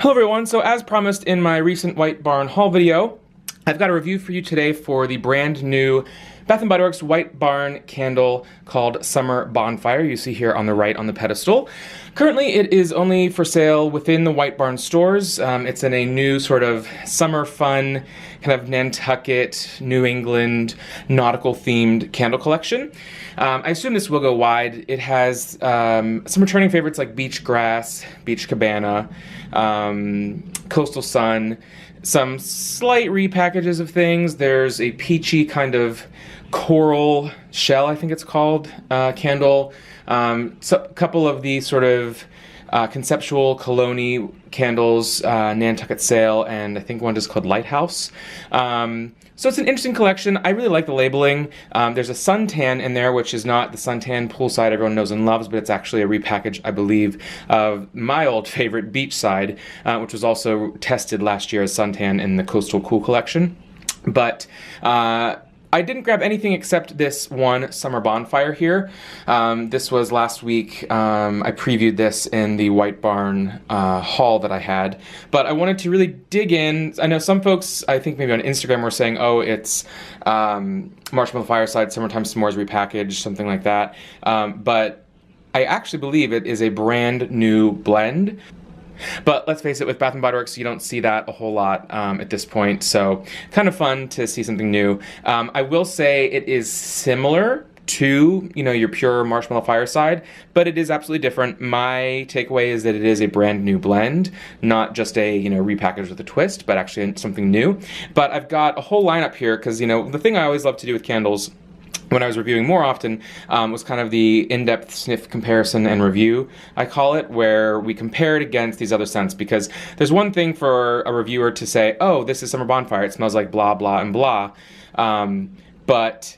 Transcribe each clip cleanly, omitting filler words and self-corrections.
Hello everyone, so as promised in my recent White Barn haul video, I've got a review for you today for the brand new Bath & Body Works White Barn candle called Summer Bonfire. You see here on the right on the pedestal. Currently it is only for sale within the White Barn stores. It's in a new sort of summer fun, kind of Nantucket, New England, nautical themed candle collection. I assume this will go wide. It has some returning favorites like Beach Grass, Beach Cabana, Coastal Sun, some slight repackages of things. There's a peachy kind of coral shell, I think it's called, candle. So a couple of these sort of conceptual cologne candles, Nantucket Sail, and I think one is called Lighthouse. So it's an interesting collection. I really like the labeling. There's a suntan in there, which is not the suntan poolside everyone knows and loves, but it's actually a repackage, I believe, of my old favorite beachside, which was also tested last year as suntan in the Coastal Cool collection. But I didn't grab anything except this one Summer Bonfire here. This was last week. I previewed this in the White Barn haul that I had, but I wanted to really dig in. I know some folks, I think maybe on Instagram, were saying, oh, it's Marshmallow Fireside, Summertime S'mores repackaged, something like that. But I actually believe it is a brand new blend. But let's face it, with Bath & Body Works, you don't see that a whole lot at this point, so kind of fun to see something new. I will say it is similar to, you know, your pure Marshmallow Fireside, but it is absolutely different. My takeaway is that it is a brand new blend, not just a, you know, repackaged with a twist, but actually something new. But I've got a whole lineup here, because, you know, the thing I always love to do with candles when I was reviewing more often was kind of the in-depth sniff comparison and review, I call it, where we compare it against these other scents, because there's one thing for a reviewer to say, oh, this is Summer Bonfire, it smells like blah, blah, and blah, but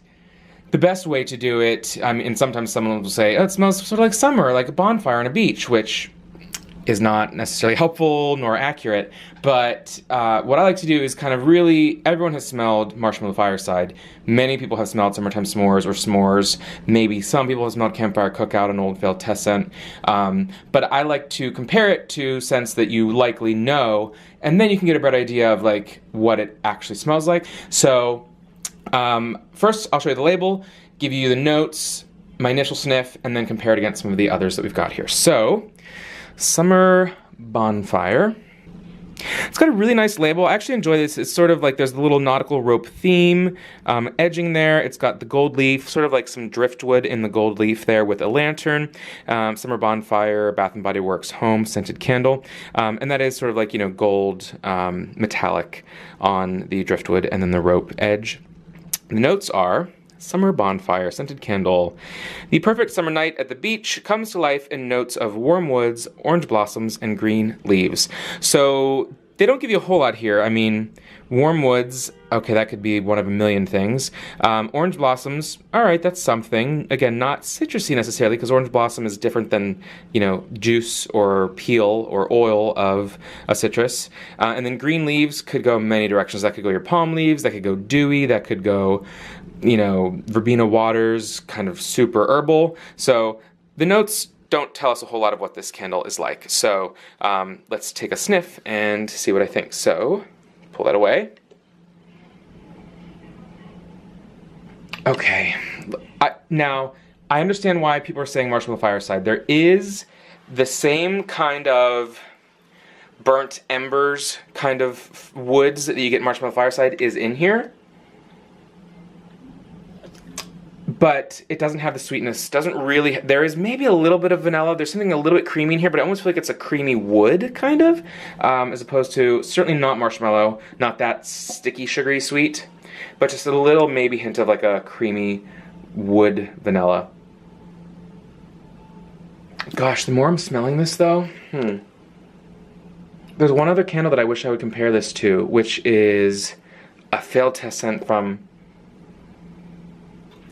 the best way to do it, and sometimes someone will say, oh, it smells sort of like summer, like a bonfire on a beach, which is not necessarily helpful nor accurate, but what I like to do is kind of really, everyone has smelled Marshmallow Fireside. Many people have smelled Summertime S'mores or S'mores. Maybe some people have smelled Campfire Cookout, an old failed test scent. But I like to compare it to scents that you likely know, and then you can get a better idea of like what it actually smells like. So first I'll show you the label, give you the notes, my initial sniff, and then compare it against some of the others that we've got here. So, Summer Bonfire. It's got a really nice label. I actually enjoy this. It's sort of like there's the little nautical rope theme edging there. It's got the gold leaf, sort of like some driftwood in the gold leaf there with a lantern. Summer Bonfire, Bath & Body Works Home Scented Candle. And that is sort of like, you know, gold metallic on the driftwood and then the rope edge. The notes are Summer Bonfire Scented Candle. The perfect summer night at the beach comes to life in notes of warm woods, orange blossoms, and green leaves. So they don't give you a whole lot here. I mean, warm woods, okay, that could be one of a million things. Orange blossoms, all right, that's something. Again, not citrusy necessarily, because orange blossom is different than, you know, juice or peel or oil of a citrus. And then green leaves could go many directions. That could go your palm leaves, that could go dewy, that could go, you know, verbena waters, kind of super herbal. So the notes don't tell us a whole lot of what this candle is like. So let's take a sniff and see what I think. So pull that away. Okay. Now, I understand why people are saying Marshmallow Fireside. There is the same kind of burnt embers kind of woods that you get in Marshmallow Fireside is in here. But it doesn't have the sweetness, doesn't really, there is maybe a little bit of vanilla, there's something a little bit creamy in here, but I almost feel like it's a creamy wood, kind of, as opposed to, certainly not marshmallow, not that sticky, sugary sweet, but just a little maybe hint of like a creamy wood vanilla. Gosh, the more I'm smelling this though, there's one other candle that I wish I would compare this to, which is a failed test scent from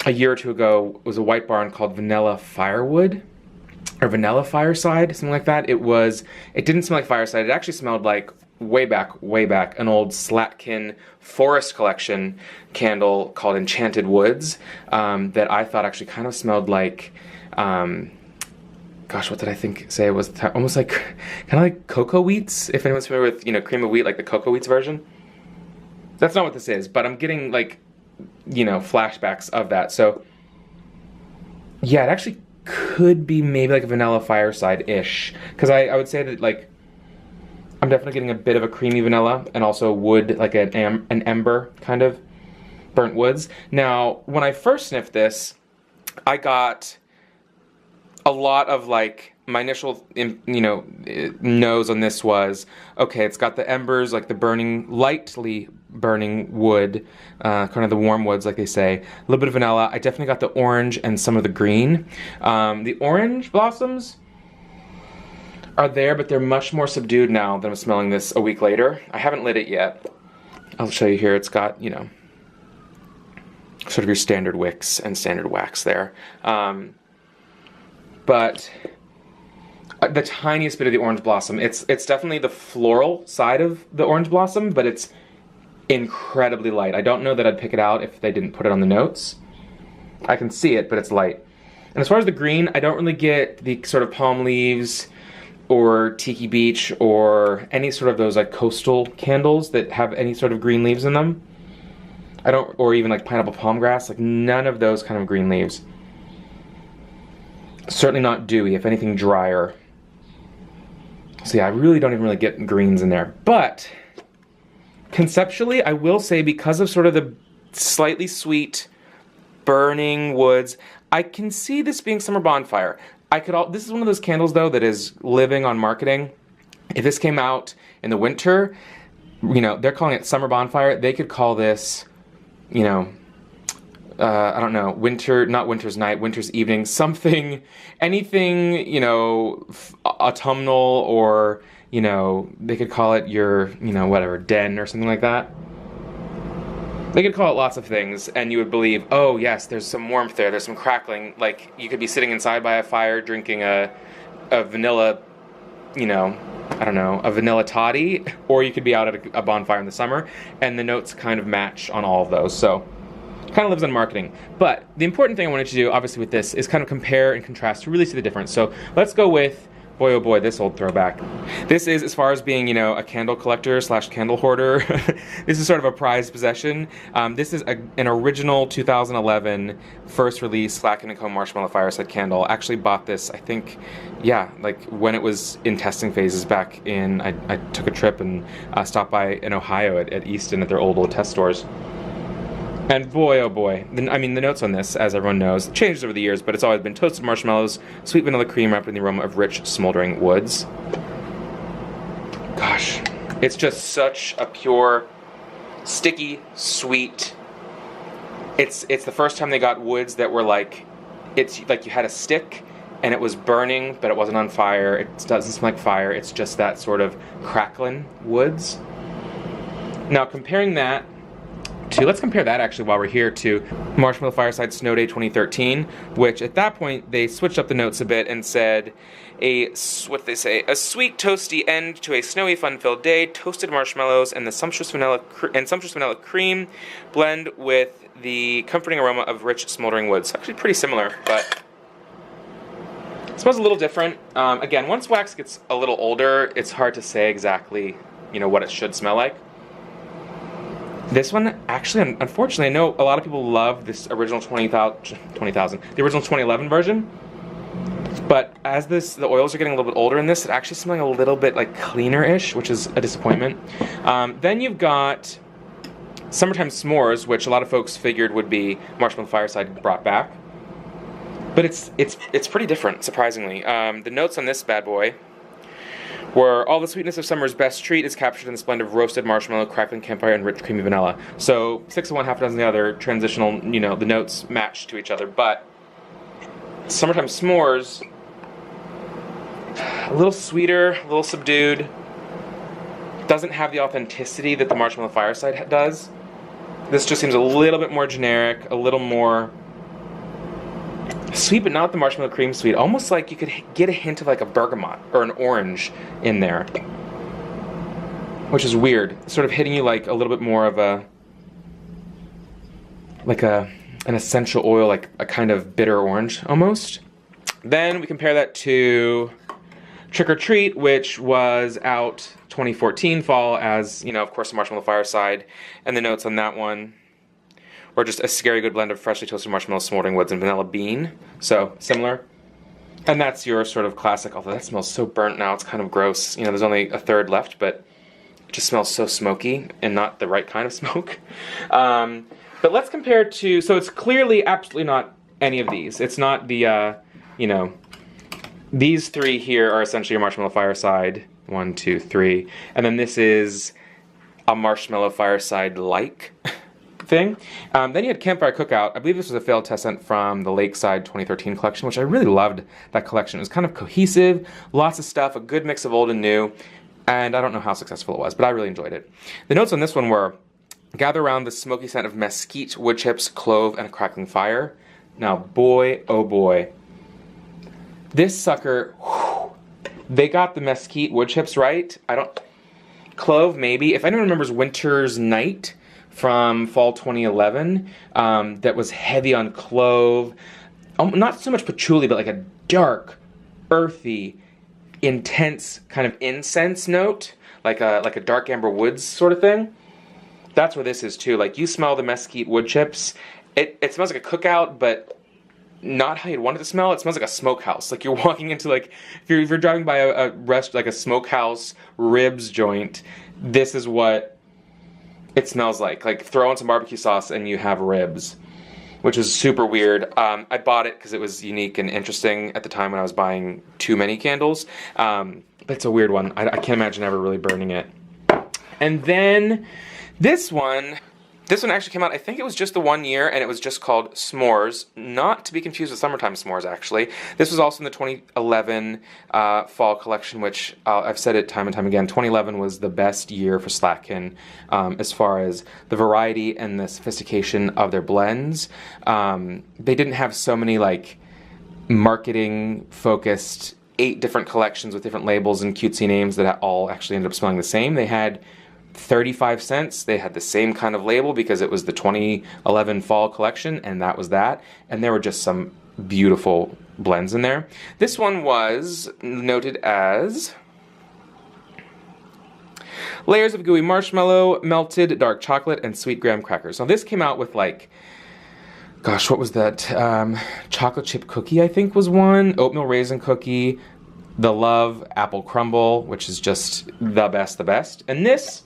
a year or two ago. Was a White Barn called Vanilla Firewood, or Vanilla Fireside, something like that. It didn't smell like Fireside, it actually smelled like way back, an old Slatkin Forest Collection candle called Enchanted Woods, that I thought actually kind of smelled like gosh, what did I say it was? Almost like, kind of like cocoa wheats, if anyone's familiar with, you know, cream of wheat, like the cocoa wheats version. That's not what this is, but I'm getting like, you know, flashbacks of that. So yeah, it actually could be maybe like a vanilla fireside-ish, because I would say that, like, I'm definitely getting a bit of a creamy vanilla and also wood, like an ember kind of burnt woods. Now, when I first sniffed this, I got a lot of, like, my initial, you know, nose on this was, okay, it's got the embers, like the burning, lightly burning wood, kind of the warm woods, like they say. A little bit of vanilla. I definitely got the orange and some of the green. The orange blossoms are there, but they're much more subdued now that I'm smelling this a week later. I haven't lit it yet. I'll show you here. It's got, you know, sort of your standard wicks and standard wax there. But the tiniest bit of the orange blossom, it's definitely the floral side of the orange blossom, but it's incredibly light. I don't know that I'd pick it out if they didn't put it on the notes. I can see it, but it's light. And as far as the green, I don't really get the sort of palm leaves or Tiki Beach or any sort of those like coastal candles that have any sort of green leaves in them. I don't, or even like pineapple palm grass, like none of those kind of green leaves. Certainly not dewy, if anything drier. So yeah, I really don't even really get greens in there. But conceptually, I will say, because of sort of the slightly sweet burning woods, I can see this being Summer Bonfire. This is one of those candles though that is living on marketing. If this came out in the winter, you know, they're calling it Summer Bonfire. They could call this, you know, I don't know, not winter's night, winter's evening, something, anything, you know, autumnal, or, you know, they could call it your, you know, whatever, den or something like that. They could call it lots of things, and you would believe, oh yes, there's some warmth there, there's some crackling, like you could be sitting inside by a fire drinking a vanilla, you know, I don't know, a vanilla toddy, or you could be out at a bonfire in the summer, and the notes kind of match on all of those, so kind of lives on marketing. But the important thing I wanted to do, obviously, with this is kind of compare and contrast to really see the difference. So let's go with, boy oh boy, this old throwback. This is, as far as being, you know, a candle collector / candle hoarder, this is sort of a prized possession. This is an original 2011 first release Slack & Co. Marshmallow Fireside candle. I actually bought this, I think, yeah, like when it was in testing phases back in, I took a trip and stopped by in Ohio at Easton at their old test stores. And boy, oh boy, I mean, the notes on this, as everyone knows, changes over the years, but it's always been toasted marshmallows, sweet vanilla cream wrapped in the aroma of rich, smoldering woods. Gosh, it's just such a pure, sticky, sweet. It's the first time they got woods that were like, it's like you had a stick and it was burning, but it wasn't on fire. It doesn't smell like fire. It's just that sort of crackling woods. Now, comparing that let's compare that actually while we're here to Marshmallow Fireside Snow Day 2013, which at that point they switched up the notes a bit and said, a sweet toasty end to a snowy fun-filled day, toasted marshmallows and the sumptuous vanilla cream blend with the comforting aroma of rich smoldering woods. Actually pretty similar, but it smells a little different. Again, once wax gets a little older, it's hard to say exactly, you know, what it should smell like. This one, actually, unfortunately, I know a lot of people love this original the original 2011 version. But as the oils are getting a little bit older in this, it actually smelling a little bit like cleaner-ish, which is a disappointment. Then you've got Summertime S'mores, which a lot of folks figured would be Marshmallow Fireside brought back. But it's pretty different, surprisingly. The notes on this bad boy where all the sweetness of summer's best treat is captured in the blend of roasted marshmallow, crackling campfire, and rich creamy vanilla. So 6 of one, half a dozen of the other, transitional, you know, the notes match to each other. But Summertime S'mores, a little sweeter, a little subdued, doesn't have the authenticity that the Marshmallow Fireside does. This just seems a little bit more generic, a little more sweet, but not the marshmallow cream sweet. Almost like you could get a hint of like a bergamot or an orange in there, which is weird. Sort of hitting you like a little bit more of an essential oil, like a kind of bitter orange almost. Then we compare that to Trick or Treat, which was out 2014 fall as, you know, of course, the Marshmallow Fireside. And the notes on that one were just a scary good blend of freshly toasted marshmallow, smoldering woods, and vanilla bean. So, similar. And that's your sort of classic, although that smells so burnt now, it's kind of gross. You know, there's only a third left, but it just smells so smoky and not the right kind of smoke. But let's compare to, so it's clearly absolutely not any of these. It's not the, you know, these three here are essentially your Marshmallow Fireside. 1, 2, 3. And then this is a Marshmallow Fireside-like thing. Then you had Campfire Cookout. I believe this was a failed test scent from the Lakeside 2013 collection, which I really loved that collection. It was kind of cohesive, lots of stuff, a good mix of old and new, and I don't know how successful it was, but I really enjoyed it. The notes on this one were, gather around the smoky scent of mesquite, wood chips, clove, and a crackling fire. Now, boy, oh boy. This sucker, whew, they got the mesquite wood chips right. Clove, maybe. If anyone remembers Winter's Night from fall 2011, that was heavy on clove. Not so much patchouli, but like a dark, earthy, intense kind of incense note, like a dark amber woods sort of thing. That's where this is too. Like, you smell the mesquite wood chips. It smells like a cookout, but not how you'd want it to smell. It smells like a smokehouse. Like you're walking into, like, if you're driving by a like a smokehouse ribs joint, this is what it smells like throw in some barbecue sauce and you have ribs, which is super weird. I bought it because it was unique and interesting at the time when I was buying too many candles. But it's a weird one. I can't imagine ever really burning it. And then this one actually came out, I think it was just the 1 year, and it was just called S'mores, not to be confused with Summertime S'mores, actually. This was also in the 2011 fall collection, which I've said it time and time again, 2011 was the best year for Slatkin as far as the variety and the sophistication of their blends. They didn't have so many, like, marketing-focused 8 different collections with different labels and cutesy names that all actually ended up smelling the same. They had 35 cents. They had the same kind of label because it was the 2011 fall collection, and that was that. And there were just some beautiful blends in there. This one was noted as layers of gooey marshmallow, melted dark chocolate, and sweet graham crackers. Now this came out with, like, gosh, what was that? Chocolate chip cookie, I think, was one. Oatmeal raisin cookie. The Love apple crumble, which is just the best. And this,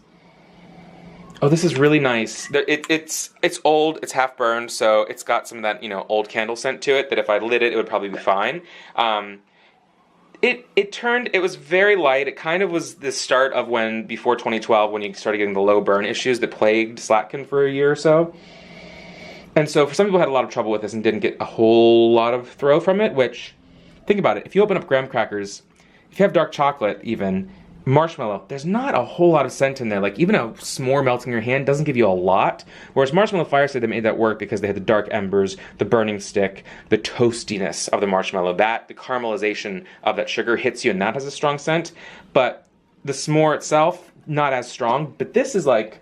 oh, this is really nice. It's old, it's half burned, so it's got some of that, you know, old candle scent to it that if I lit it, it would probably be fine. It was very light. It kind of was the start of when, before 2012, when you started getting the low burn issues that plagued Slatkin for a year or so. And so for some people had a lot of trouble with this and didn't get a whole lot of throw from it, which, think about it, if you open up graham crackers, if you have dark chocolate even, marshmallow, there's not a whole lot of scent in there. Like, even a s'more melting in your hand doesn't give you a lot. Whereas Marshmallow Fireside, they made that work because they had the dark embers, the burning stick, the toastiness of the marshmallow. The caramelization of that sugar hits you, and that has a strong scent. But the s'more itself, not as strong. But this is like,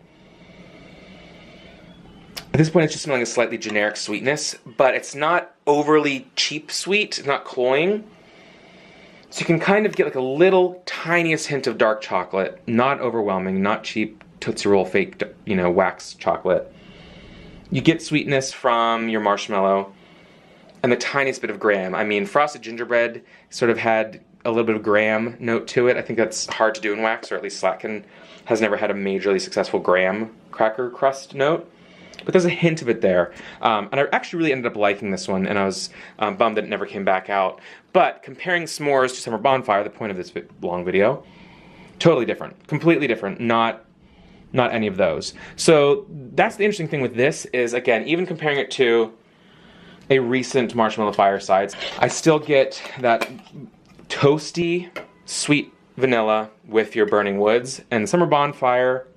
at this point, it's just smelling a slightly generic sweetness, but it's not overly cheap sweet, it's not cloying. So you can kind of get like a little tiniest hint of dark chocolate, not overwhelming, not cheap Tootsie Roll fake, you know, wax chocolate. You get sweetness from your marshmallow and the tiniest bit of graham. I mean, frosted gingerbread sort of had a little bit of graham note to it. I think that's hard to do in wax, or at least Slatkin has never had a majorly successful graham cracker crust note. But there's a hint of it there. And I actually really ended up liking this one, and I was bummed that it never came back out. But comparing S'mores to Summer Bonfire, the point of this long video, totally different. Completely different. Not any of those. So that's the interesting thing with this is, again, even comparing it to a recent Marshmallow Fireside, I still get that toasty, sweet vanilla with your burning woods. And Summer Bonfire,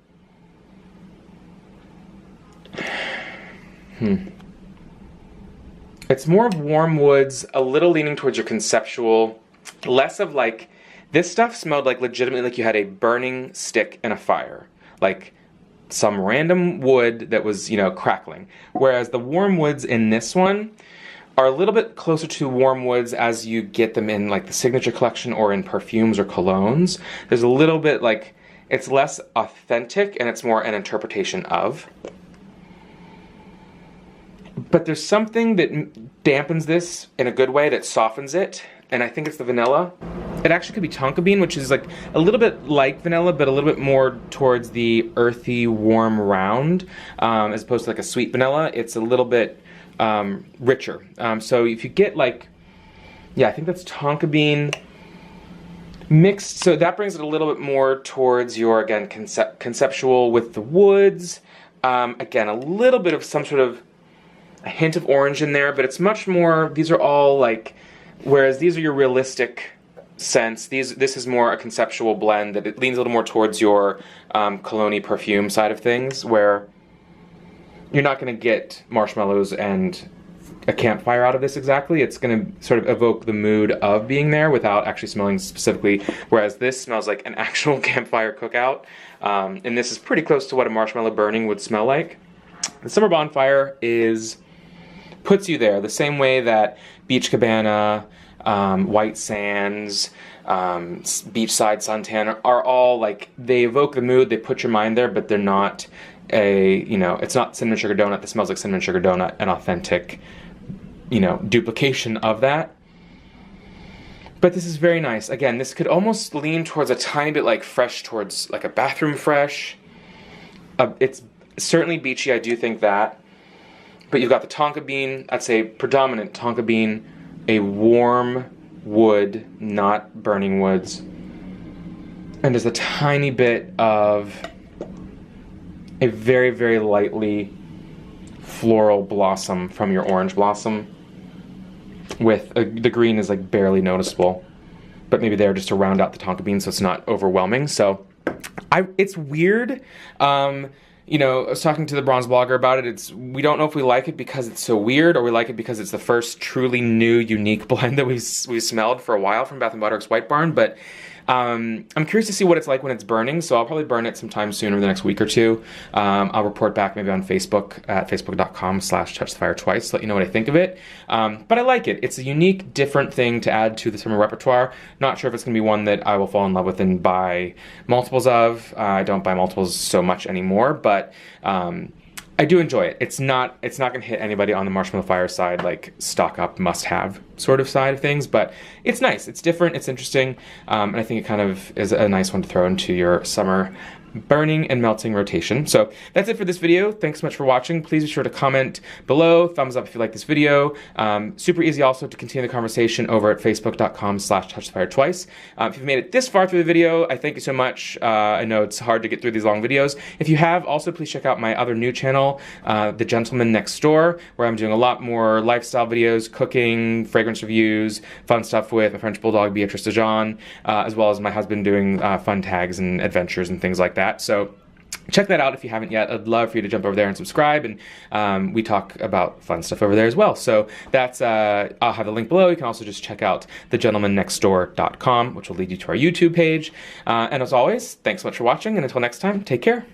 it's more of warm woods, a little leaning towards your conceptual, less of like, this stuff smelled like legitimately like you had a burning stick in a fire. Like some random wood that was, you know, crackling. Whereas the warm woods in this one are a little bit closer to warm woods as you get them in like the Signature collection or in perfumes or colognes. There's a little bit like, it's less authentic and it's more an interpretation of. But there's something that dampens this in a good way, that softens it, and I think it's the vanilla. It actually could be tonka bean, which is like a little bit like vanilla, but a little bit more towards the earthy, warm round, as opposed to like a sweet vanilla. It's a little bit richer. So if you get like, yeah, I think that's tonka bean mixed. So that brings it a little bit more towards your, again, conceptual with the woods. Again, a little bit of some sort of a hint of orange in there, but it's much more, these are all like, whereas these are your realistic scents, this is more a conceptual blend that it leans a little more towards your cologne perfume side of things, where you're not going to get marshmallows and a campfire out of this exactly. It's going to sort of evoke the mood of being there without actually smelling specifically, whereas this smells like an actual campfire cookout, and this is pretty close to what a marshmallow burning would smell like. The Summer Bonfire puts you there the same way that Beach Cabana, White Sands, Beachside Suntan are all like, they evoke the mood, they put your mind there, but they're not it's not cinnamon sugar donut that smells like cinnamon sugar donut, an authentic, duplication of that. But this is very nice. Again, this could almost lean towards a tiny bit like fresh, towards like a bathroom fresh. It's certainly beachy, I do think that. But you've got the tonka bean, I'd say predominant tonka bean, a warm wood, not burning woods. And there's a tiny bit of a very, very lightly floral blossom from your orange blossom. With the green is like barely noticeable. But maybe there just to round out the tonka bean so it's not overwhelming. So it's weird. I was talking to the Bronze blogger about it. We don't know if we like it because it's so weird, or we like it because it's the first truly new, unique blend that we've smelled for a while from Bath & Body Works White Barn. But I'm curious to see what it's like when it's burning, so I'll probably burn it sometime soon over the next week or two. I'll report back maybe on Facebook at facebook.com/TouchTheFireTwice, let you know what I think of it. But I like it. It's a unique, different thing to add to the summer repertoire. Not sure if it's going to be one that I will fall in love with and buy multiples of. I don't buy multiples so much anymore, but I do enjoy it. It's not going to hit anybody on the Marshmallow Fire side, like stock up, must have sort of side of things, but it's nice, it's different, it's interesting, and I think it kind of is a nice one to throw into your summer burning and melting rotation. So that's it for this video. Thanks so much for watching. Please be sure to comment below, thumbs up if you like this video. Super easy also to continue the conversation over at facebook.com/TouchTheFireTwice. If you've made it this far through the video, I thank you so much. I know it's hard to get through these long videos. If you have, also please check out my other new channel, The Gentleman Next Door, where I'm doing a lot more lifestyle videos, cooking, fragrance reviews, fun stuff with my French Bulldog Beatrice DeJean, as well as my husband doing fun tags and adventures and things like that. So check that out if you haven't yet. I'd love for you to jump over there and subscribe, and we talk about fun stuff over there as well. So that's, I'll have the link below. You can also just check out thegentlemannextdoor.com, which will lead you to our YouTube page. And as always, thanks so much for watching, and until next time, take care.